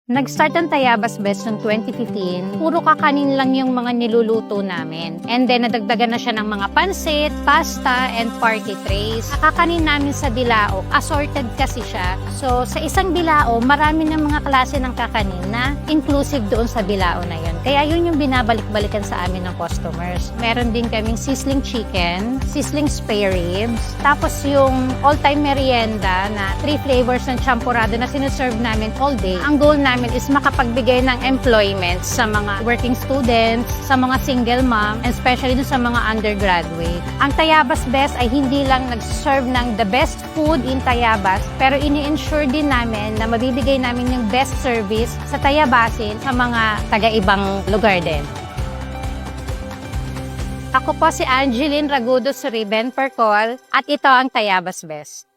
Nag-start ang Tayabas Best noong 2015. Puro kakanin lang yung mga niluluto namin. And then, nadagdagan na siya ng mga pansit, pasta, and party trays. Kakanin namin sa bilao, assorted kasi siya. So, sa isang bilao, marami ng mga klase ng kakanin na inclusive doon sa bilao na yun. Kaya yun yung binabalik-balikan sa amin ng customers. Meron din kaming sizzling chicken, sizzling spare ribs, tapos yung all-time merienda na 3 flavors ng champurrado na sinuserve namin all day. Ang goal namin is makapagbigay ng employment sa mga working students, sa mga single mom, and especially sa mga undergraduate. Ang Tayabas Best ay hindi lang nag-serve ng the best food in Tayabas, pero ini-ensure din namin na mabibigay namin yung best service sa Tayabasin sa mga taga-ibang lugar din. Ako po si Angeline Ragudo Suriben Percol at ito ang Tayabas Best.